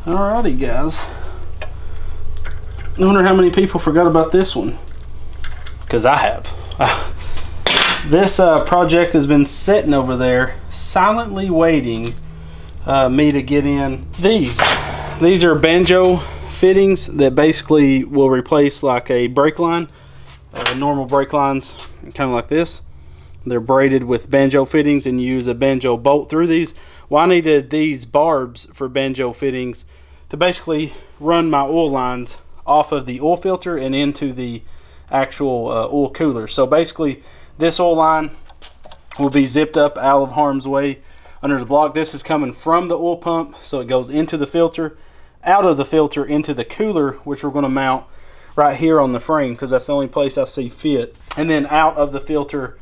Alrighty guys, I wonder how many people forgot about this one, because I have. This project has been sitting over there silently waiting me to get in. These are banjo fittings that basically will replace like a brake line. Normal brake lines kind of like this. They're braided with banjo fittings, and you use a banjo bolt through these. Well, I needed these barbs for banjo fittings to basically run my oil lines off of the oil filter and into the actual oil cooler. So basically this oil line will be zipped up out of harm's way under the block. This is coming from the oil pump, so it goes into the filter, out of the filter into the cooler, which we're going to mount right here on the frame because that's the only place I see fit, and then out of the filter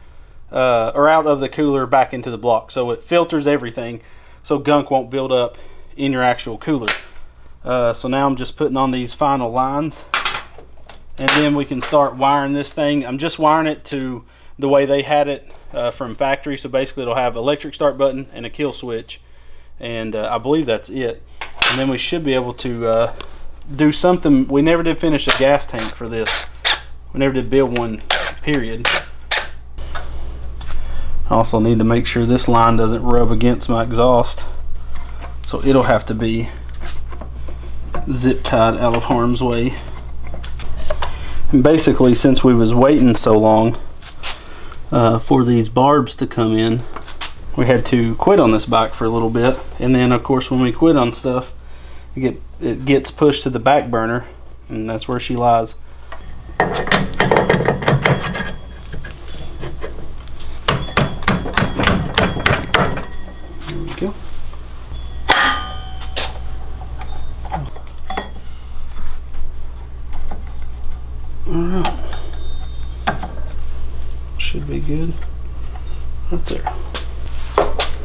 or out of the cooler back into the block. So it filters everything so gunk won't build up in your actual cooler. So now I'm just putting on these final lines, and then we can start wiring this thing. I'm just wiring it to the way they had it from factory. So basically it'll have electric start button and a kill switch, and I believe that's it. And then we should be able to do something. We never did finish a gas tank for this. We never did build one, period. I also need to make sure this line doesn't rub against my exhaust, so it'll have to be zip tied out of harm's way. And basically, since we was waiting so long for these barbs to come in, we had to quit on this bike for a little bit. And then of course when we quit on stuff, it gets pushed to the back burner, and that's where she lies. There we go. Alright, should be good right there.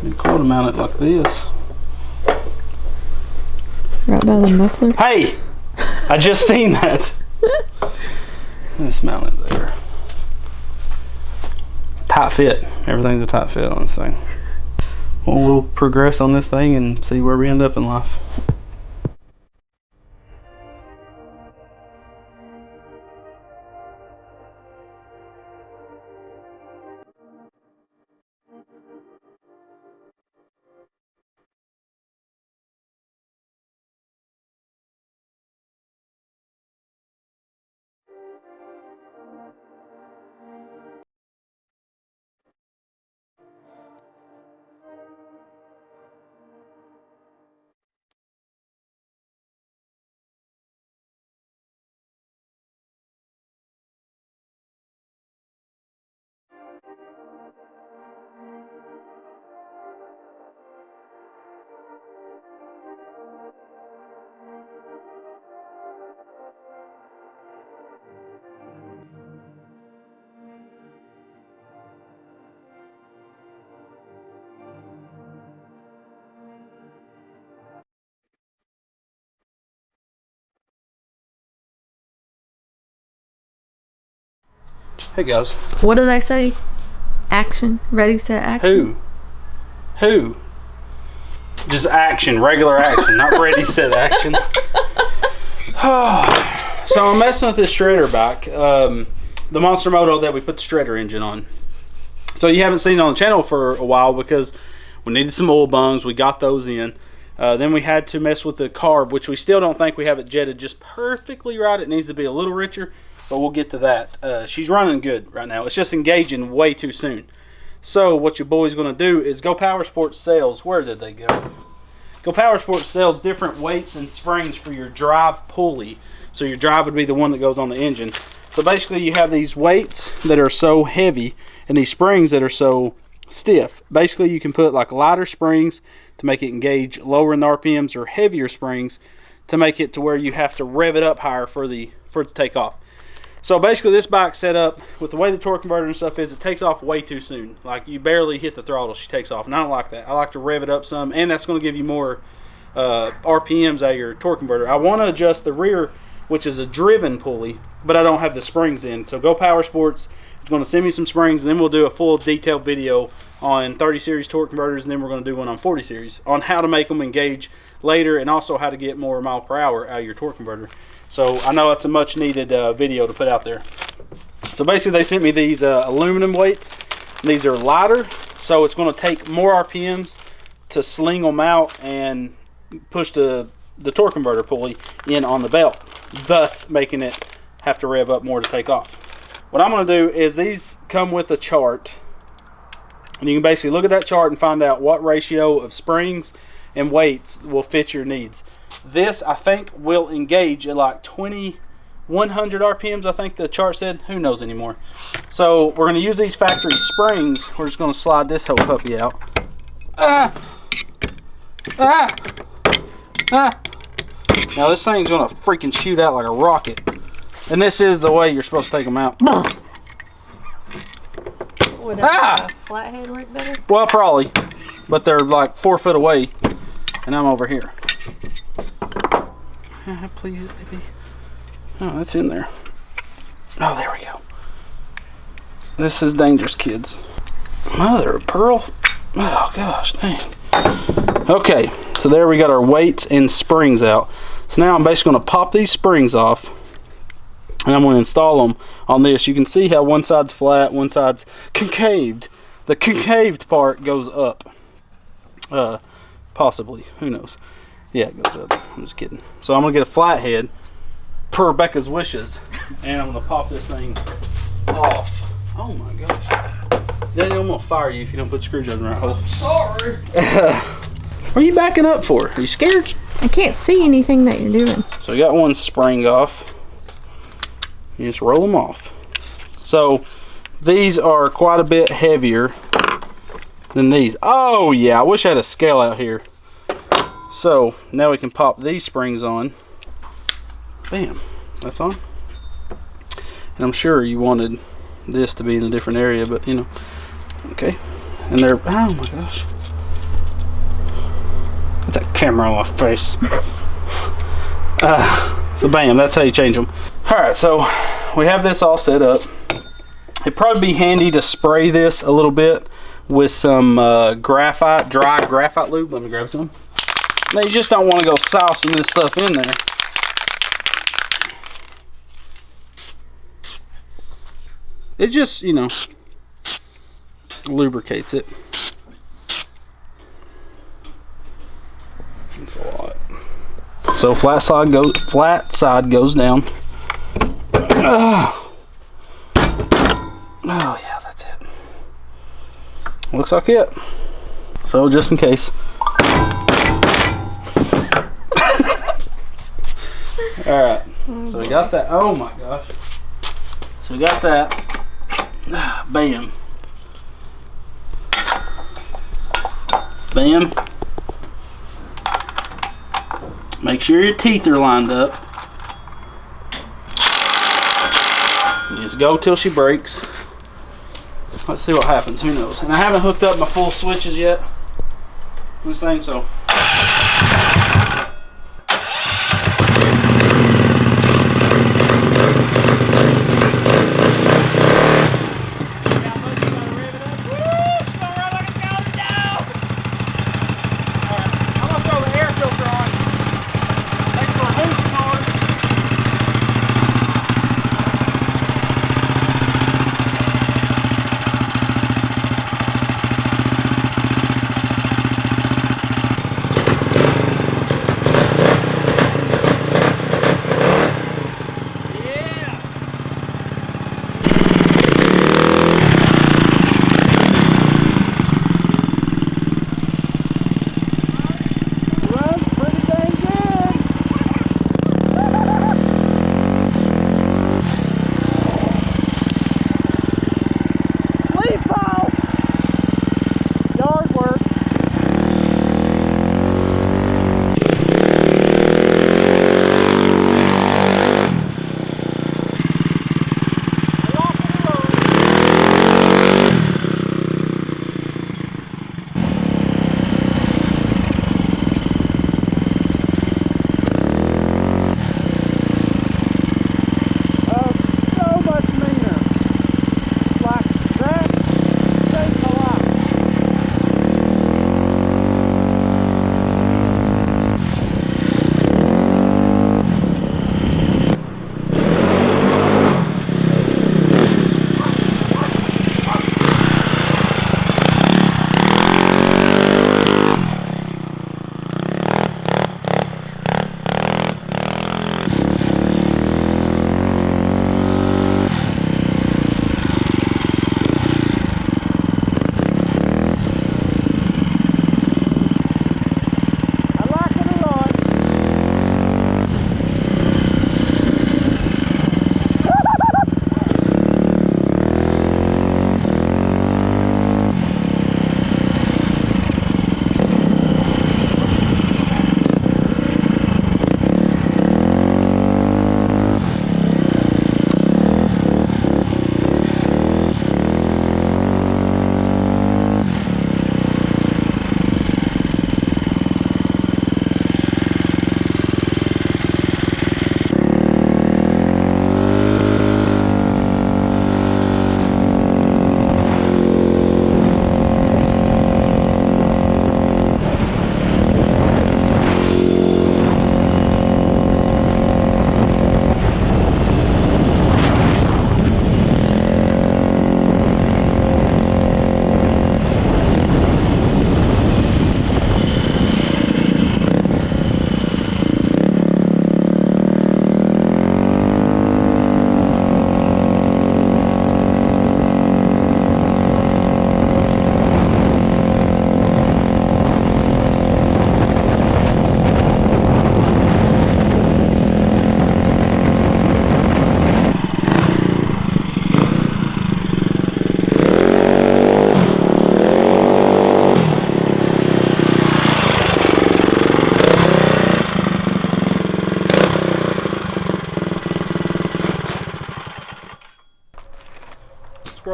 You quarter mount it like this. Right by the muffler. Hey! I just seen that. Let's mount it there. Tight fit. Everything's a tight fit on this thing. Well, we'll progress on this thing and see where we end up in life. Hey guys. What did I say? Action. Ready, set, action. Who? Just action, regular action, not ready, set, action. So I'm messing with this shredder bike, the Monster Moto that we put the shredder engine on. So you haven't seen it on the channel for a while because we needed some oil bungs. We got those in. Then we had to mess with the carb, which we still don't think we have it jetted just perfectly right. It needs to be a little richer, but we'll get to that. She's running good right now. It's just engaging way too soon. So what your boy's going to do is Go Power Sports sells. Where did they go? Go Power Sports sells different weights and springs for your drive pulley. So your drive would be the one that goes on the engine. So basically you have these weights that are so heavy and these springs that are so stiff. Basically you can put like lighter springs to make it engage lower in the RPMs, or heavier springs to make it to where you have to rev it up higher for it to take off. So basically this bike's set up with the way the torque converter and stuff is, it takes off way too soon. Like you barely hit the throttle, she takes off, and I don't like that. I like to rev it up some, and that's going to give you more RPMs out of your torque converter. I want to adjust the rear which is a driven pulley, but I don't have the springs in. So Go Power Sports is going to send me some springs, and then we'll do a full detailed video on 30 series torque converters, and then we're going to do one on 40 series on how to make them engage later, and also how to get more mile per hour out of your torque converter. So I know it's a much needed video to put out there. So basically they sent me these aluminum weights. These are lighter, so it's going to take more RPMs to sling them out and push the torque converter pulley in on the belt, thus making it have to rev up more to take off. What I'm going to do is, these come with a chart, and you can basically look at that chart and find out what ratio of springs and weights will fit your needs. This, I think, will engage at like 2100 RPMs, I think the chart said. Who knows anymore? So we're going to use these factory springs. We're just going to slide this whole puppy out. Now this thing's going to freaking shoot out like a rocket. And this is the way you're supposed to take them out. Would a flathead work better? Well, probably. But they're like 4 foot away, and I'm over here. Please, baby. Oh, that's in there. Oh, there we go. This is dangerous, kids. Mother of pearl. Oh, gosh, dang. Okay, so there we got our weights and springs out. So now I'm basically going to pop these springs off, and I'm going to install them on this. You can see how one side's flat, one side's concaved. The concaved part goes up. Possibly. Who knows? Yeah, it goes up. I'm just kidding. So I'm going to get a flathead per Rebecca's wishes, and I'm going to pop this thing off. Oh my gosh. Daniel, I'm going to fire you if you don't put the screwdriver in the right hole. Sorry. What are you backing up for? Are you scared? I can't see anything that you're doing. So we got one spring off. You just roll them off. So these are quite a bit heavier than these. Oh yeah, I wish I had a scale out here. So now we can pop these springs on. Bam, that's on. And I'm sure you wanted this to be in a different area, but you know, okay. And they're, oh my gosh. Get that camera on my face. So bam, that's how you change them. Alright, so we have this all set up. It'd probably be handy to spray this a little bit with some dry graphite lube. Let me grab some. Now you just don't want to go sousing this stuff in there. It just, you know, lubricates it. It's a lot. So flat side goes down. Oh yeah, that's it. Looks like it. So just in case. Alright, so we got that. Oh my gosh. So we got that. Bam. Bam. Make sure your teeth are lined up. Just go till she breaks. Let's see what happens. Who knows? And I haven't hooked up my full switches yet. This thing, so.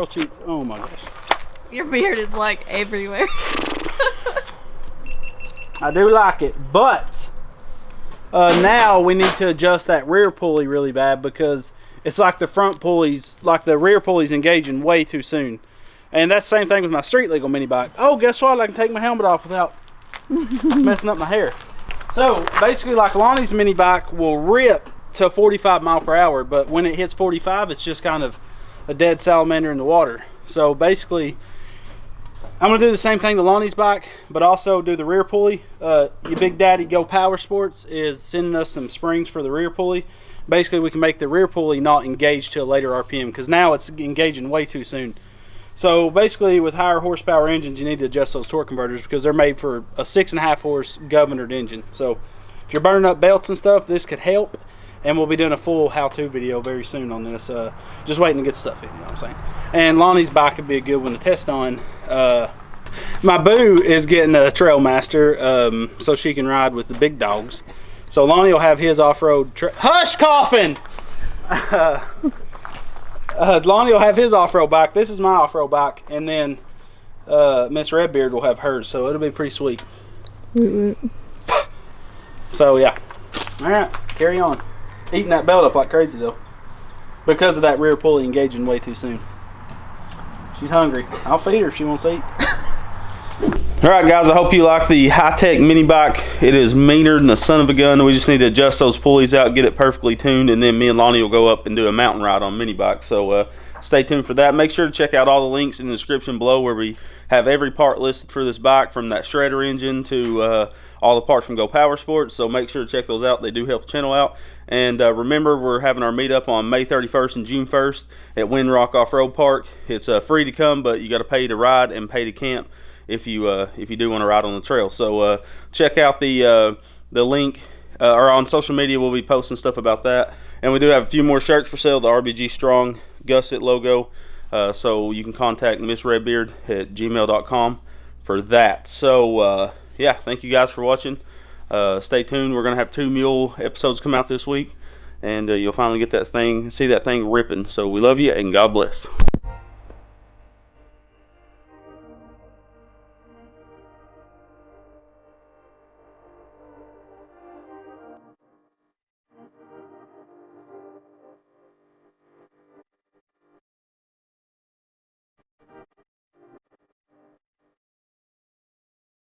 squirrel cheeks. Oh my gosh. Your beard is like everywhere. I do like it, but now we need to adjust that rear pulley really bad because it's like the front pulleys, like the rear pulleys engaging way too soon. And that's the same thing with my street legal mini bike. Oh, guess what? I can take my helmet off without messing up my hair. So basically, like Lonnie's mini bike will rip to 45 mile per hour, but when it hits 45, it's just kind of a dead salamander in the water. So basically, I'm gonna do the same thing to Lonnie's bike, but also do the rear pulley. Your Big Daddy Go Power Sports is sending us some springs for the rear pulley. Basically, we can make the rear pulley not engage till later RPM because now it's engaging way too soon. So basically, with higher horsepower engines, you need to adjust those torque converters because they're made for a 6.5 horse governed engine. So if you're burning up belts and stuff, this could help. And we'll be doing a full how-to video very soon on this. Just waiting to get stuff in, you know what I'm saying? And Lonnie's bike would be a good one to test on. My boo is getting a Trailmaster so she can ride with the big dogs. So Lonnie will have his off-road. Hush coughing! Lonnie will have his off-road bike. This is my off-road bike, and then Miss Redbeard will have hers. So it'll be pretty sweet. So yeah, all right, carry on. Eating that belt up like crazy though, because of that rear pulley engaging way too soon. She's hungry. I'll feed her if she wants to eat. All right, guys. I hope you like the high-tech mini bike. It is meaner than the son of a gun. We just need to adjust those pulleys out, get it perfectly tuned, and then me and Lonnie will go up and do a mountain ride on mini bike. So stay tuned for that. Make sure to check out all the links in the description below where we have every part listed for this bike, from that shredder engine to all the parts from Go Power Sports. So make sure to check those out. They do help the channel out. And remember, we're having our meetup on May 31st and June 1st at Windrock Off-Road Park. It's free to come, but you got to pay to ride and pay to camp if you do want to ride on the trail. So check out the link, or on social media we'll be posting stuff about that. And we do have a few more shirts for sale, the RBG Strong Gusset logo. So you can contact Miss Redbeard at gmail.com for that. So yeah, thank you guys for watching. Stay tuned. We're gonna have 2 mule episodes come out this week, and you'll finally get that thing, see that thing ripping. So we love you and God bless.